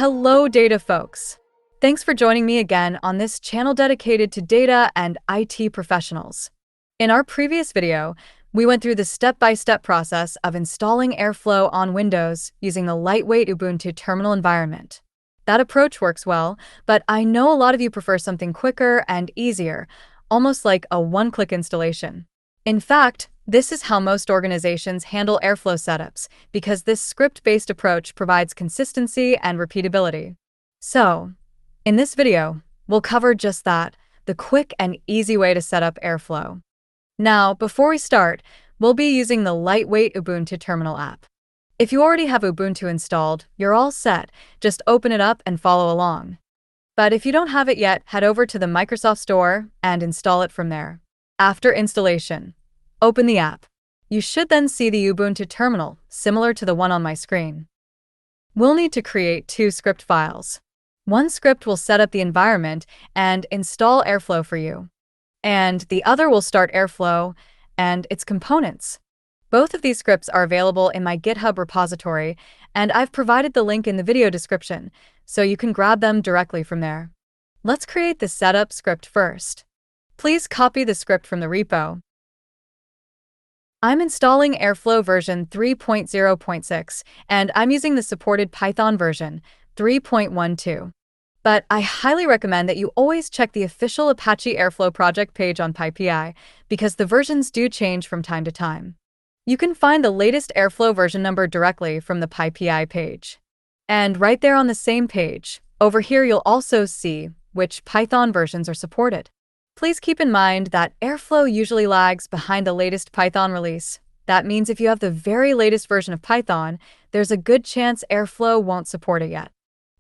Hello, data folks. Thanks for joining me again on this channel dedicated to data and IT professionals. In our previous video, we went through the step-by-step process of installing Airflow on Windows using the lightweight Ubuntu terminal environment. That approach works well, but I know a lot of you prefer something quicker and easier, almost like a one-click installation. In fact, this is how most organizations handle Airflow setups, because this script-based approach provides consistency and repeatability. So, in this video, we'll cover just that, the quick and easy way to set up Airflow. Now, before we start, we'll be using the lightweight Ubuntu terminal app. If you already have Ubuntu installed, you're all set. Just open it up and follow along. But if you don't have it yet, head over to the Microsoft Store and install it from there. After installation, open the app. You should then see the Ubuntu terminal, similar to the one on my screen. We'll need to create two script files. One script will set up the environment and install Airflow for you, and the other will start Airflow and its components. Both of these scripts are available in my GitHub repository, and I've provided the link in the video description, so you can grab them directly from there. Let's create the setup script first. Please copy the script from the repo. I'm installing Airflow version 3.0.6, and I'm using the supported Python version 3.12. But I highly recommend that you always check the official Apache Airflow project page on PyPI, because the versions do change from time to time. You can find the latest Airflow version number directly from the PyPI page. And right there on the same page, over here you'll also see which Python versions are supported. Please keep in mind that Airflow usually lags behind the latest Python release. That means if you have the very latest version of Python, there's a good chance Airflow won't support it yet.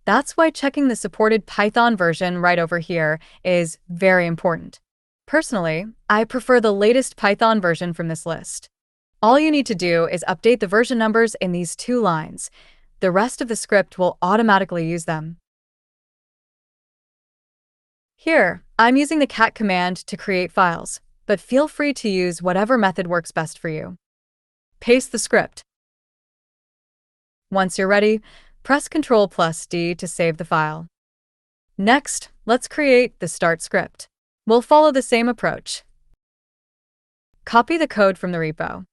That's why checking the supported Python version right over here is very important. Personally, I prefer the latest Python version from this list. All you need to do is update the version numbers in these two lines. The rest of the script will automatically use them. Here, I'm using the cat command to create files, but feel free to use whatever method works best for you. Paste the script. Once you're ready, press Ctrl+D to save the file. Next, let's create the start script. We'll follow the same approach. Copy the code from the repo.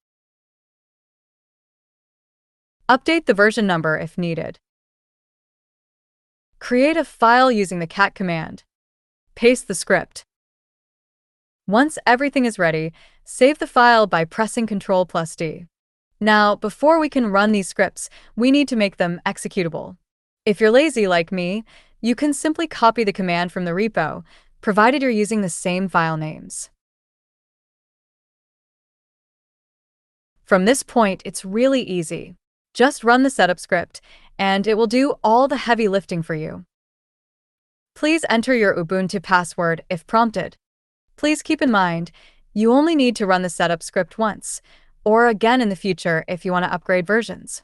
Update the version number if needed. Create a file using the cat command. Paste the script. Once everything is ready, save the file by pressing Ctrl+D. Now, before we can run these scripts, we need to make them executable. If you're lazy like me, you can simply copy the command from the repo, provided you're using the same file names. From this point, it's really easy. Just run the setup script, and it will do all the heavy lifting for you. Please enter your Ubuntu password if prompted. Please keep in mind, you only need to run the setup script once, or again in the future if you want to upgrade versions.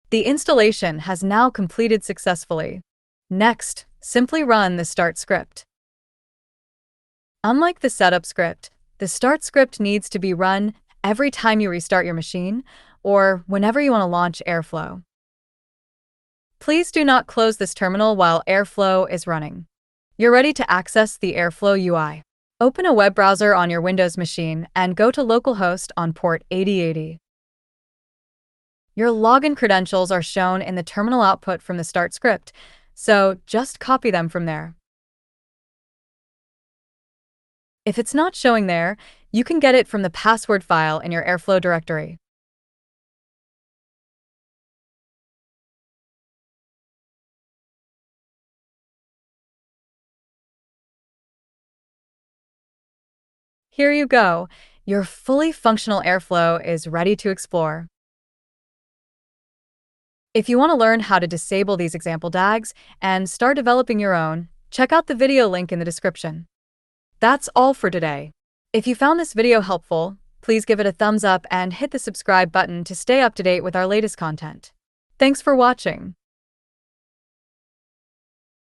The installation has now completed successfully. Next, simply run the start script. Unlike the setup script, the start script needs to be run every time you restart your machine or whenever you want to launch Airflow. Please do not close this terminal while Airflow is running. You're ready to access the Airflow UI. Open a web browser on your Windows machine and go to localhost on port 8080. Your login credentials are shown in the terminal output from the start script, so just copy them from there. If it's not showing there, you can get it from the password file in your Airflow directory. Here you go. Your fully functional Airflow is ready to explore. If you want to learn how to disable these example DAGs and start developing your own, check out the video link in the description. That's all for today. If you found this video helpful, please give it a thumbs up and hit the subscribe button to stay up to date with our latest content. Thanks for watching.